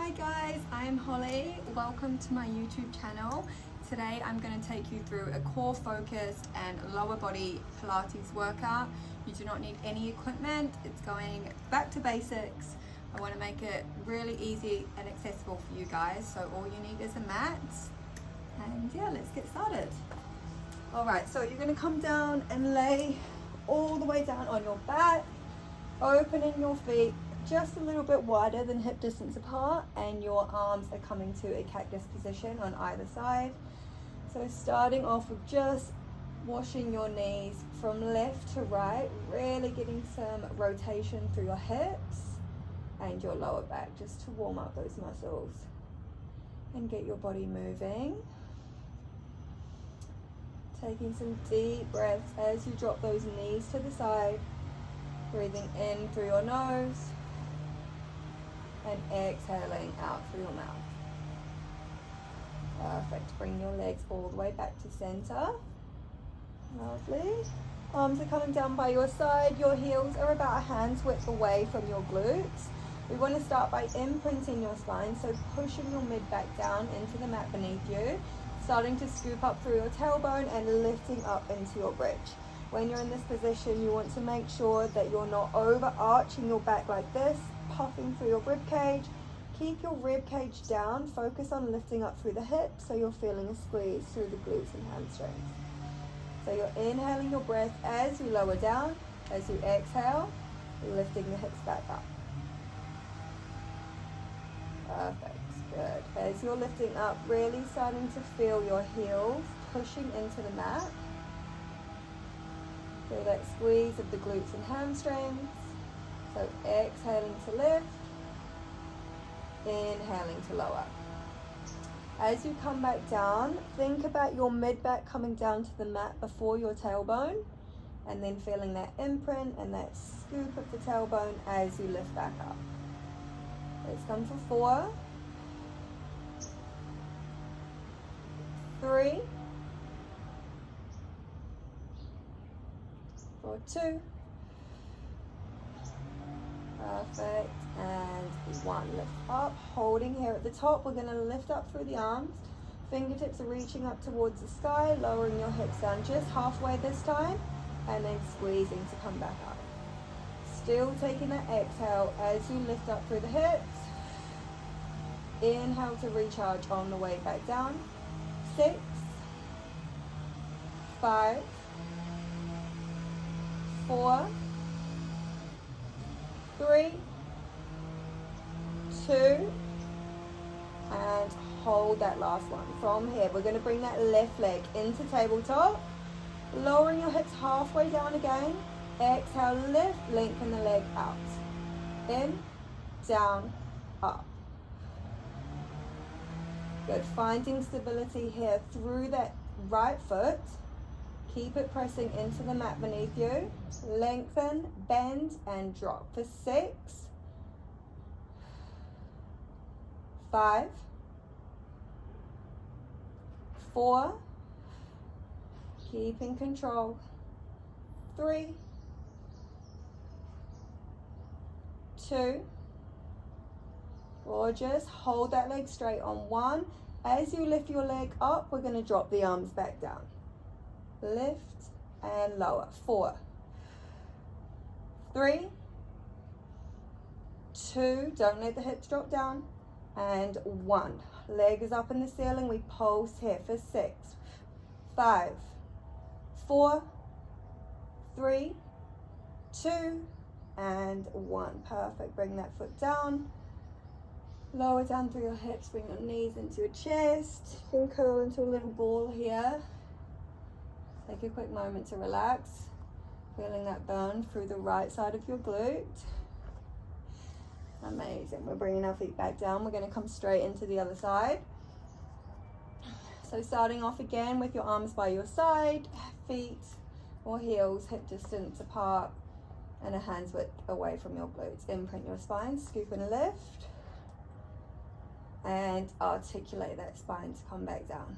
Hi guys, I'm Holly. Welcome to my YouTube channel. Today I'm going to take you through a core focused and lower body Pilates workout. You do not need any equipment. It's going back to basics. I want to make it really easy and accessible for you guys. So all you need is a mat. And yeah, let's get started. Alright, so you're going to come down and lay all the way down on your back, opening your feet just a little bit wider than hip distance apart, and your arms are coming to a cactus position on either side. So starting off with just washing your knees from left to right, really getting some rotation through your hips and your lower back just to warm up those muscles and get your body moving. Taking some deep breaths as you drop those knees to the side, breathing in through your nose and exhaling out through your mouth. Perfect. Bring your legs all the way back to center. Lovely. Arms are coming down by your side. Your heels are about a hand's width away from your glutes. We want to start by imprinting your spine, so pushing your mid back down into the mat beneath you, starting to scoop up through your tailbone and lifting up into your bridge. When you're in this position, you want to make sure that you're not overarching your back like this, puffing through your rib cage. Keep your rib cage down. Focus on lifting up through the hips so you're feeling a squeeze through the glutes and hamstrings. So you're inhaling your breath as you lower down. As you exhale, lifting the hips back up. Perfect. Good. As you're lifting up, really starting to feel your heels pushing into the mat. Feel that squeeze of the glutes and hamstrings. So exhaling to lift, inhaling to lower. As you come back down, think about your mid-back coming down to the mat before your tailbone, and then feeling that imprint and that scoop of the tailbone as you lift back up. Let's come for 4, 3, for 2, perfect, and 1. Lift up, holding here at the top. We're going to lift up through the arms. Fingertips are reaching up towards the sky, lowering your hips down just halfway this time, and then squeezing to come back up. Still taking that exhale as you lift up through the hips. Inhale to recharge on the way back down. 6, 5, 4, 3, 2, and hold that last one. From here, we're going to bring that left leg into tabletop, lowering your hips halfway down again. Exhale, lift, lengthen the leg out. In, down, up. Good. Finding stability here through that right foot. Keep it pressing into the mat beneath you. Lengthen, bend, and drop for 6, 5, 4, keep in control, 3, 2, or just hold that leg straight on 1. As you lift your leg up, we're going to drop the arms back down. Lift and lower. 4, 3, 2, don't let the hips drop down, and 1. Leg is up in the ceiling. We pulse here for 6, 5, 4, 3, 2, and 1. Perfect. Bring that foot down. Lower down through your hips. Bring your knees into your chest. You can curl into a little ball here. Take a quick moment to relax. Feeling that burn through the right side of your glute. Amazing. We're bringing our feet back down. We're going to come straight into the other side. So starting off again with your arms by your side, feet or heels hip distance apart, and a hand's width away from your glutes. Imprint your spine, scoop and lift, and articulate that spine to come back down.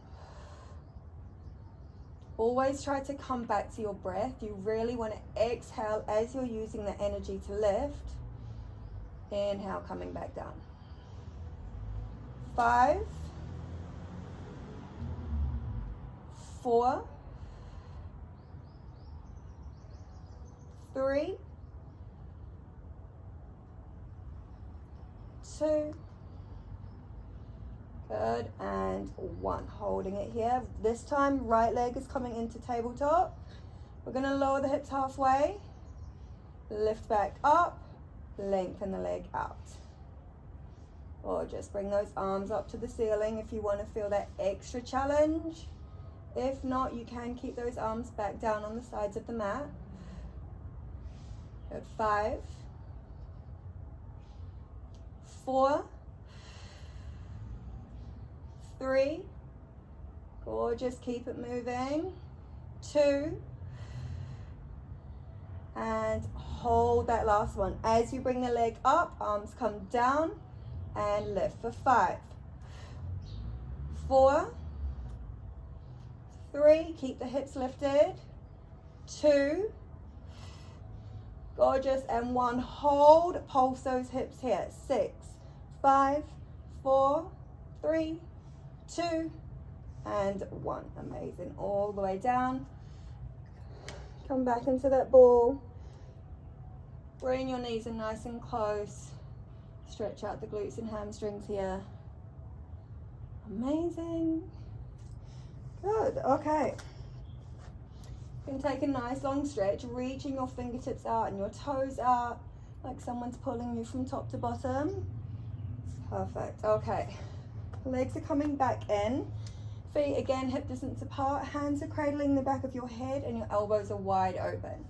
Always try to come back to your breath. You really want to exhale as you're using the energy to lift. Inhale, coming back down. 5, 4, 3, 2, good, and 1. Holding it here. This time, right leg is coming into tabletop. We're going to lower the hips halfway, lift back up, lengthen the leg out. Or just bring those arms up to the ceiling if you want to feel that extra challenge. If not, you can keep those arms back down on the sides of the mat. Good. 5, 4, 3, gorgeous, keep it moving, 2, and hold that last one. As you bring the leg up, arms come down and lift for 5, 4, 3, keep the hips lifted, 2, gorgeous, and 1, hold, pulse those hips here, 6, 5, 4, 3, 2, and 1. Amazing. All the way down. Come back into that ball. Bring your knees in nice and close. Stretch out the glutes and hamstrings here. Amazing. Good. Okay. You can take a nice long stretch, reaching your fingertips out and your toes out, like someone's pulling you from top to bottom. Perfect. Okay. Legs are coming back in. Feet again hip distance apart. Hands are cradling the back of your head and your elbows are wide open.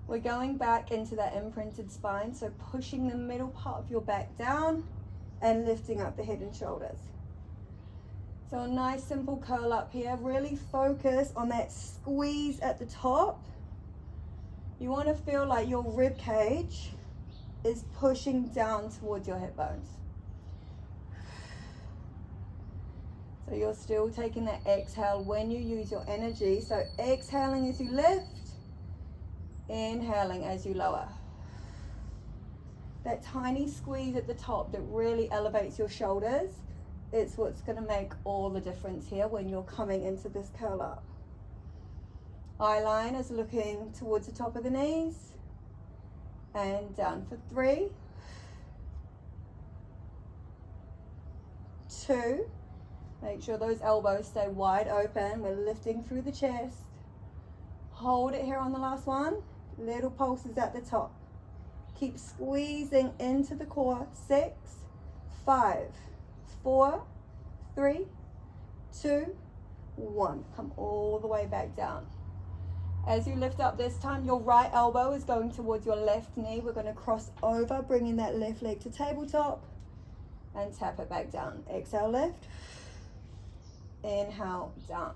We're going back into that imprinted spine, so pushing the middle part of your back down and lifting up the head and shoulders. So a nice simple curl up here. Really focus on that squeeze at the top. You want to feel like your rib cage is pushing down towards your hip bones. So you're still taking that exhale when you use your energy. So exhaling as you lift, inhaling as you lower. That tiny squeeze at the top that really elevates your shoulders, it's what's going to make all the difference here when you're coming into this curl up. Eye line is looking towards the top of the knees and down for 3, 2, make sure those elbows stay wide open. We're lifting through the chest. Hold it here on the last one. Little pulses at the top. Keep squeezing into the core. 6, 5, 4, 3, 2, 1. Come all the way back down. As you lift up this time, your right elbow is going towards your left knee. We're going to cross over, bringing that left leg to tabletop and tap it back down. Exhale, lift. Inhale, down.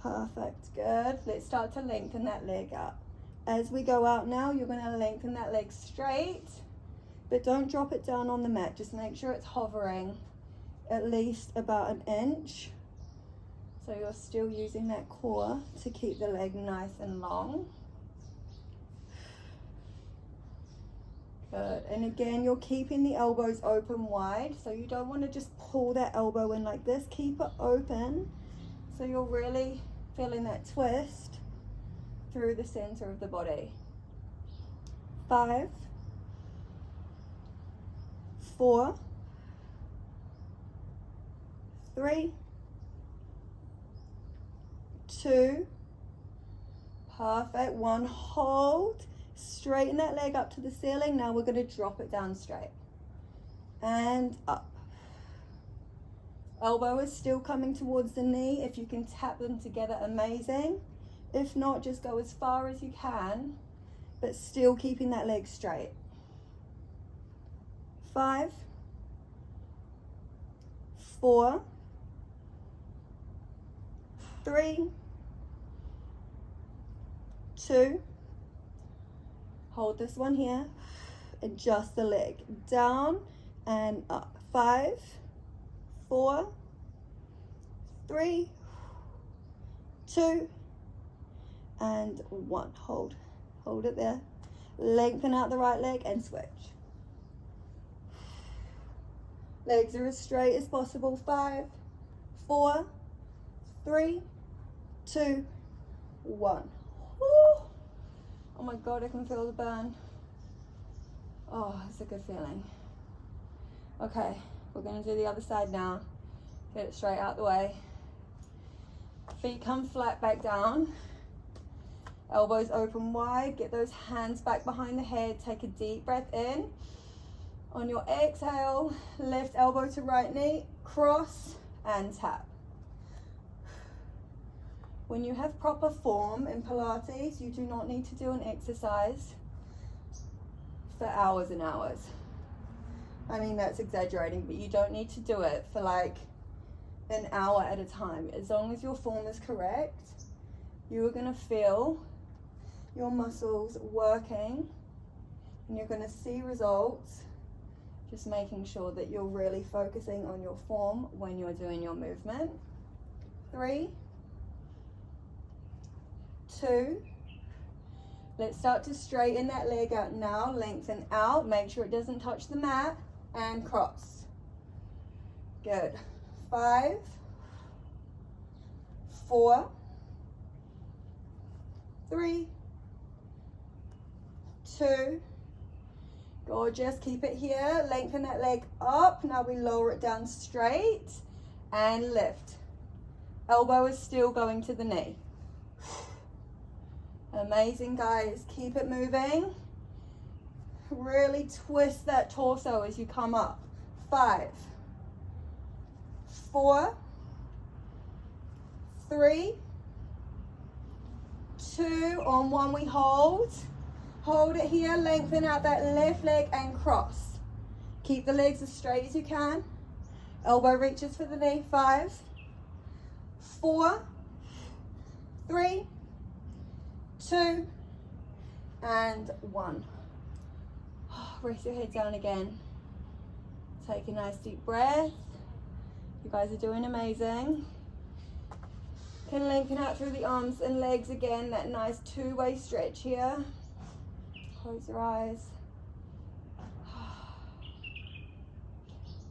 Perfect, good. Let's start to lengthen that leg out. As we go out now, you're going to lengthen that leg straight, but don't drop it down on the mat. Just make sure it's hovering at least about an inch. So you're still using that core to keep the leg nice and long. Good. And again, you're keeping the elbows open wide, so you don't want to just pull that elbow in like this. Keep it open so you're really feeling that twist through the center of the body. 5, 4, 3, 2, perfect, 1, hold. Straighten that leg up to the ceiling. Now we're going to drop it down straight and up. Elbow is still coming towards the knee. If you can tap them together, amazing. If not, just go as far as you can, but still keeping that leg straight. 5, 4, 3, 2, hold this one here, adjust the leg, down and up. 5, 4, 3, 2, and 1. Hold it there. Lengthen out the right leg and switch. Legs are as straight as possible. 5, 4, 3, 2, 1. Woo. Oh my God, I can feel the burn. Oh, it's a good feeling. Okay, we're gonna do the other side now. Get it straight out the way. Feet come flat back down. Elbows open wide. Get those hands back behind the head. Take a deep breath in. On your exhale, lift elbow to right knee, cross and tap. When you have proper form in Pilates, you do not need to do an exercise for hours and hours. I mean, that's exaggerating, but you don't need to do it for like an hour at a time. As long as your form is correct, you are gonna feel your muscles working and you're gonna see results. Just making sure that you're really focusing on your form when you're doing your movement. 3, 2. Let's start to straighten that leg out now. Lengthen out. Make sure it doesn't touch the mat. And cross. Good. 5, 4, 3, 2. Gorgeous. Keep it here. Lengthen that leg up. Now we lower it down straight and lift. Elbow is still going to the knee. Amazing, guys. Keep it moving. Really twist that torso as you come up. 5, 4, 3, 2. On 1 we hold. Hold it here, lengthen out that left leg and cross. Keep the legs as straight as you can. Elbow reaches for the knee. 5, 4, 3, 2, and 1. Raise your head down again. Take a nice deep breath. You guys are doing amazing. Can lengthen out through the arms and legs again, that nice two-way stretch here. Close your eyes.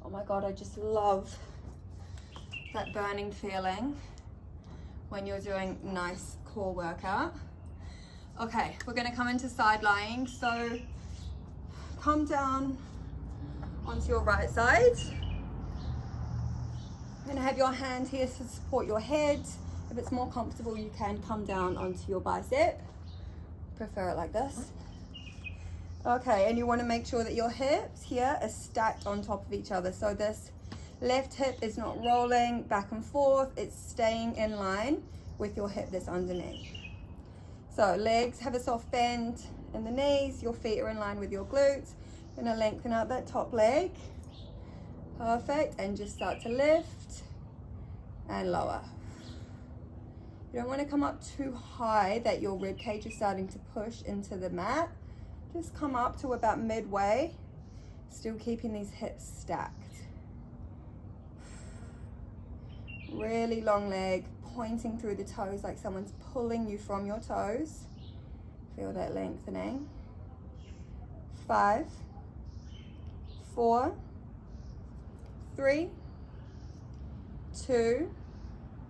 Oh my God, I just love that burning feeling when you're doing nice core workout. Okay, we're gonna come into side lying. So come down onto your right side. You're gonna have your hand here to support your head. If it's more comfortable, you can come down onto your bicep. Prefer it like this. Okay, and you want to make sure that your hips here are stacked on top of each other. So this left hip is not rolling back and forth, it's staying in line with your hip that's underneath. So legs have a soft bend in the knees, your feet are in line with your glutes. You're going to lengthen out that top leg. Perfect, and just start to lift and lower. You don't want to come up too high that your rib cage is starting to push into the mat. Just come up to about midway, still keeping these hips stacked. Really long leg, pointing through the toes like someone's pulling you from your toes. Feel that lengthening. 5, 4, 3, 2.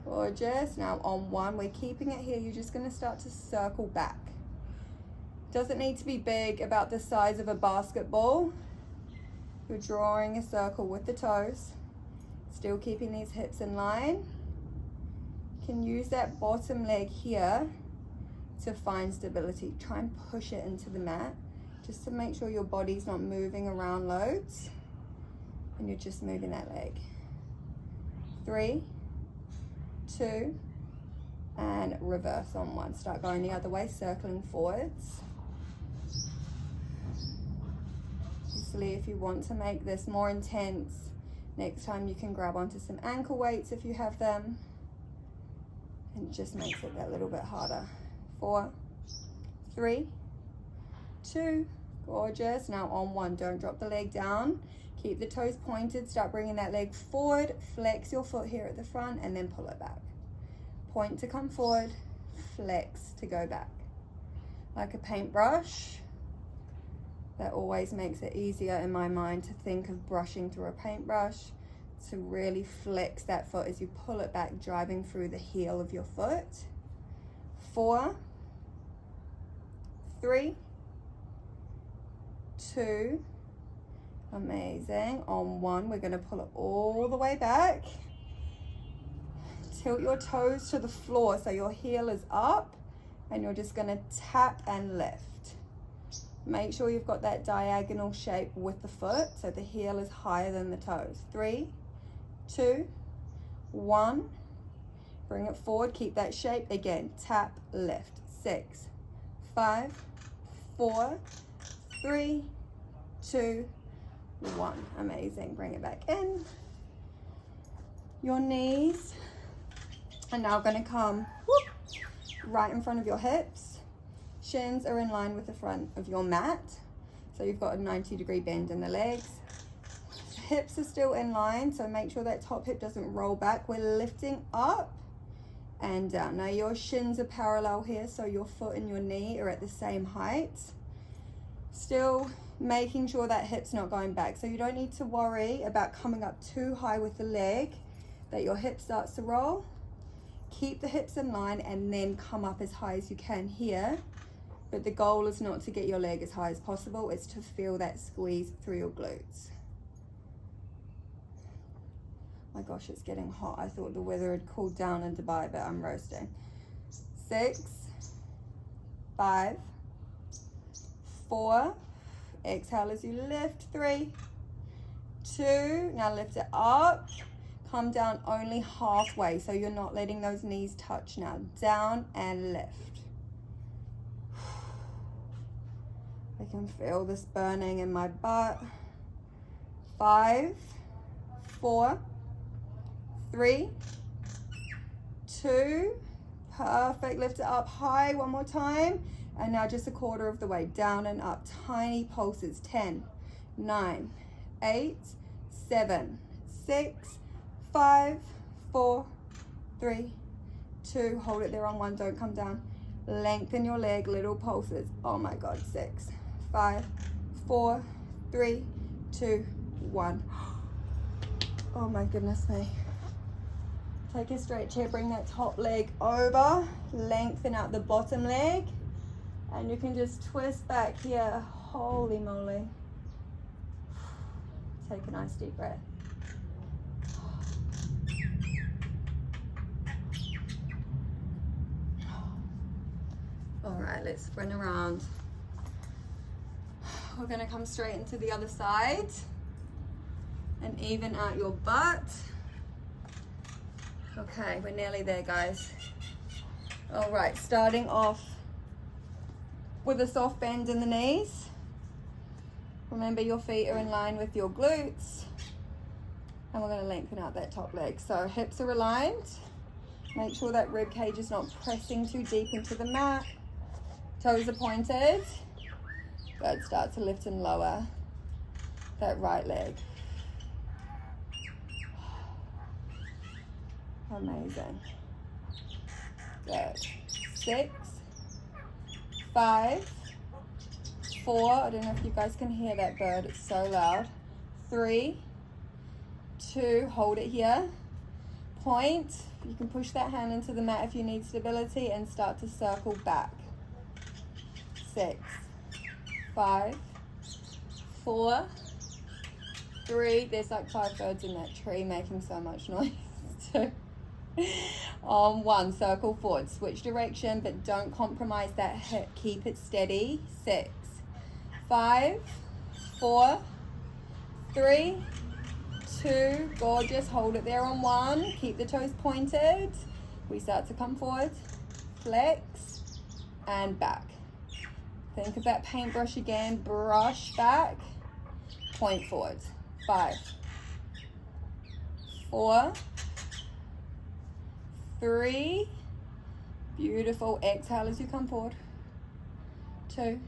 Gorgeous. Now on 1, we're keeping it here. You're just going to start to circle back. Doesn't need to be big, about the size of a basketball. You're drawing a circle with the toes, still keeping these hips in line. You can use that bottom leg here to find stability. Try and push it into the mat just to make sure your body's not moving around loads and you're just moving that leg. 3, 2, and reverse on 1. Start going the other way, circling forwards. Obviously, if you want to make this more intense, next time you can grab onto some ankle weights if you have them, and it just makes it that little bit harder. 4, 3, 2, gorgeous. Now on 1, don't drop the leg down. Keep the toes pointed, start bringing that leg forward, flex your foot here at the front and then pull it back. Point to come forward, flex to go back. Like a paintbrush. That always makes it easier in my mind to think of brushing through a paintbrush, to really flex that foot as you pull it back, driving through the heel of your foot. 4, 3, 2, amazing. On 1, we're going to pull it all the way back. Tilt your toes to the floor so your heel is up, and you're just going to tap and lift. Make sure you've got that diagonal shape with the foot so the heel is higher than the toes. 3, 2, 1. Bring it forward, keep that shape. Again, tap, lift. 6, 5, 4, 3, 2, 1. Amazing. Bring it back in. Your knees are now going to come right in front of your hips. Shins are in line with the front of your mat. So you've got a 90-degree bend in the legs. Hips are still in line, so make sure that top hip doesn't roll back. We're lifting up and down. Now your shins are parallel here, so your foot and your knee are at the same height. Still making sure that hip's not going back. So you don't need to worry about coming up too high with the leg, that your hip starts to roll. Keep the hips in line and then come up as high as you can here. But the goal is not to get your leg as high as possible, it's to feel that squeeze through your glutes. My gosh, it's getting hot. I thought the weather had cooled down in Dubai, but I'm roasting. 6, 5, 4, exhale as you lift. 3, 2, now lift it up. Come down only halfway, so you're not letting those knees touch now. Down and lift. I can feel this burning in my butt. 5, 4, 3, 2, perfect. Lift it up high one more time. And now just a quarter of the way, down and up. Tiny pulses. 10, 9, 8, 7, 6, 5, 4, 3, 2, hold it there on 1, don't come down. Lengthen your leg, little pulses. Oh my God, 6, 5, 4, 3, 2, 1. Oh my goodness me. Take a stretch here, bring that top leg over, lengthen out the bottom leg, and you can just twist back here. Holy moly. Take a nice deep breath. All right, let's sprint around. We're gonna come straight into the other side and even out your butt. Okay, we're nearly there, guys. All right, starting off with a soft bend in the knees. Remember, your feet are in line with your glutes. And we're gonna lengthen out that top leg. So hips are aligned. Make sure that rib cage is not pressing too deep into the mat. Toes are pointed. Good, start to lift and lower that right leg. Amazing. Good. 6, 5, 4. I don't know if you guys can hear that bird. It's so loud. 3, 2. Hold it here. Point. You can push that hand into the mat if you need stability and start to circle back. 6, 5, 4, 3. There's like 5 birds in that tree making so much noise. 2. On 1, circle forward, switch direction, but don't compromise that hip. Keep it steady. 6, 5, 4, 3, 2. Gorgeous. Hold it there on 1. Keep the toes pointed. We start to come forward, flex, and back. Think of that paintbrush again. Brush back, point forward. 5, 4, 3. Beautiful. Exhale as you come forward. 2.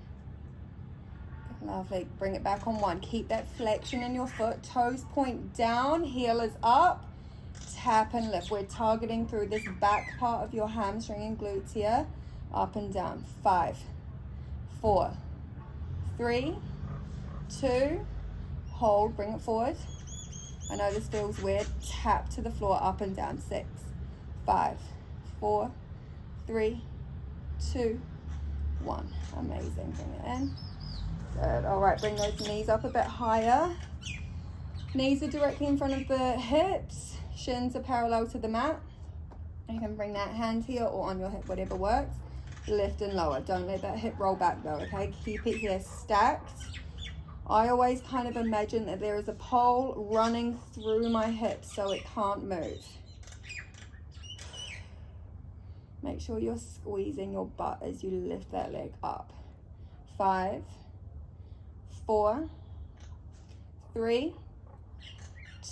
Lovely. Bring it back on 1. Keep that flexion in your foot. Toes point down. Heel is up. Tap and lift. We're targeting through this back part of your hamstring and glutes here. Up and down. 5, 4, 3, 2, hold, bring it forward. I know this feels weird. Tap to the floor, up and down. 6, 5, 4, 3, 2, 1. Amazing. Bring it in. Good. All right, bring those knees up a bit higher. Knees are directly in front of the hips. Shins are parallel to the mat. You can bring that hand here or on your hip, whatever works. Lift and lower. Don't let that hip roll back though, okay? Keep it here stacked. I always kind of imagine that there is a pole running through my hips so it can't move. Make sure you're squeezing your butt as you lift that leg up. 5, 4, 3,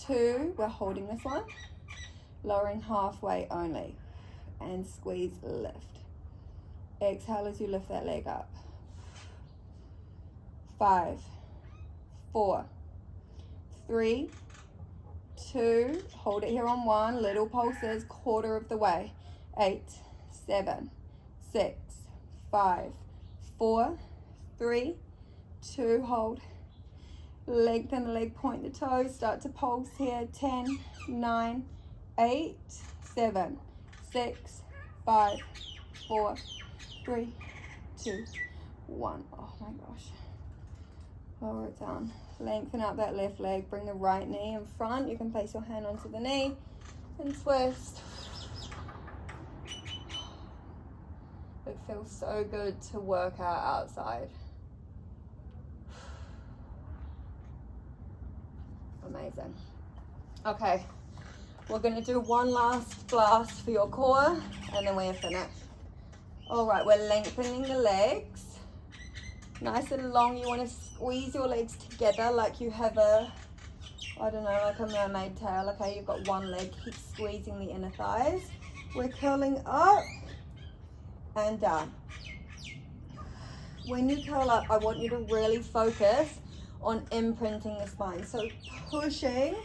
2, we're holding this one. Lowering halfway only. And squeeze, lift. Exhale as you lift that leg up. 5, 4, 3, 2, hold it here on 1, little pulses, quarter of the way. 8, 7, 6, 5, 4, 3, 2, hold. Lengthen the leg, point the toes, start to pulse here. 10, 9, 8, 7, 6, 5, 4, 3, 2, 1. Oh my gosh. Lower it down. Lengthen out that left leg. Bring the right knee in front. You can place your hand onto the knee and twist. It feels so good to work out outside. Amazing. Okay, we're going to do one last blast for your core and then we're finished. All right, we're lengthening the legs. Nice and long. You want to squeeze your legs together like you have a, I don't know, like a mermaid tail. Okay, you've got one leg. Keep squeezing the inner thighs. We're curling up and down. When you curl up, I want you to really focus on imprinting the spine. So pushing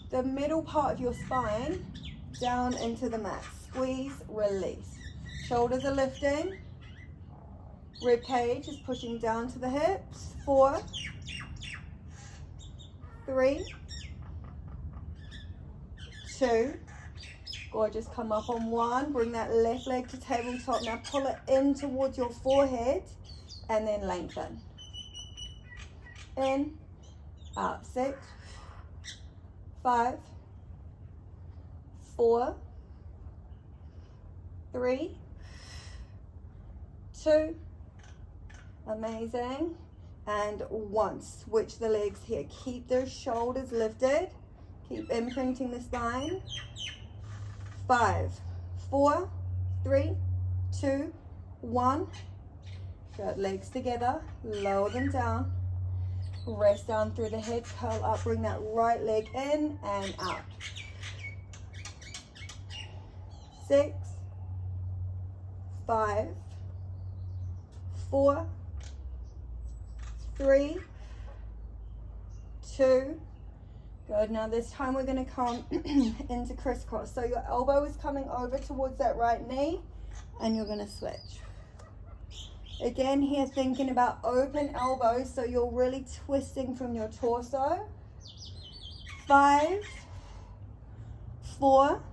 the middle part of your spine down into the mat. Squeeze, release. Shoulders are lifting. Rib cage is pushing down to the hips. 4, 3, 2. Gorgeous. Come up on 1. Bring that left leg to tabletop. Now pull it in towards your forehead and then lengthen. In, out. 6, 5, 4, 3, 2. Amazing. And 1. Switch the legs here. Keep those shoulders lifted. Keep imprinting the spine. 5, 4, 3, 2, 1. Good. Legs together. Lower them down. Rest down through the head. Curl up. Bring that right leg in and out. 6, 5, 4, 3, 2. Good. Now this time we're going to come into crisscross. So your elbow is coming over towards that right knee and you're going to switch. Again, here thinking about open elbows, so you're really twisting from your torso. 5, 4,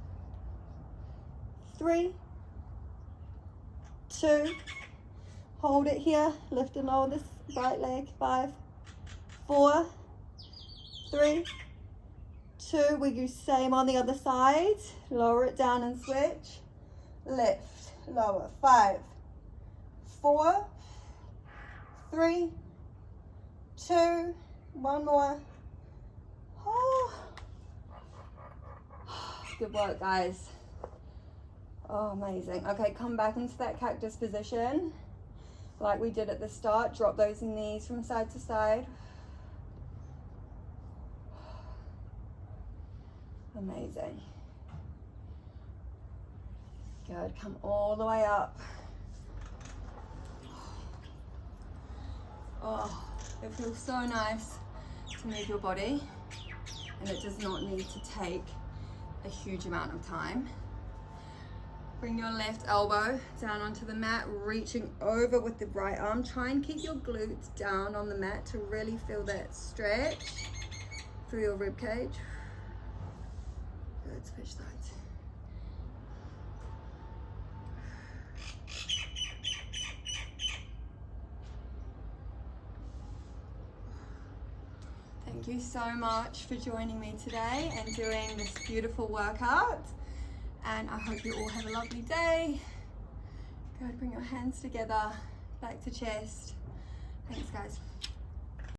3, 2. Hold it here. Lift and lower this right leg. 5, 4, 3, 2. We do same on the other side. Lower it down and switch. Lift, lower. 5, 4, 3, 2. One more. Oh. Good work, guys. Oh, amazing. Okay, come back into that cactus position like we did at the start. Drop those knees from side to side. Amazing. Good. Come all the way up. Oh, it feels so nice to move your body, and it does not need to take a huge amount of time. Bring your left elbow down onto the mat, reaching over with the right arm. Try and keep your glutes down on the mat to really feel that stretch through your rib cage. Good, switch sides. Thank you so much for joining me today and doing this beautiful workout. And I hope you all have a lovely day. Good, bring your hands together, back to chest. Thanks guys.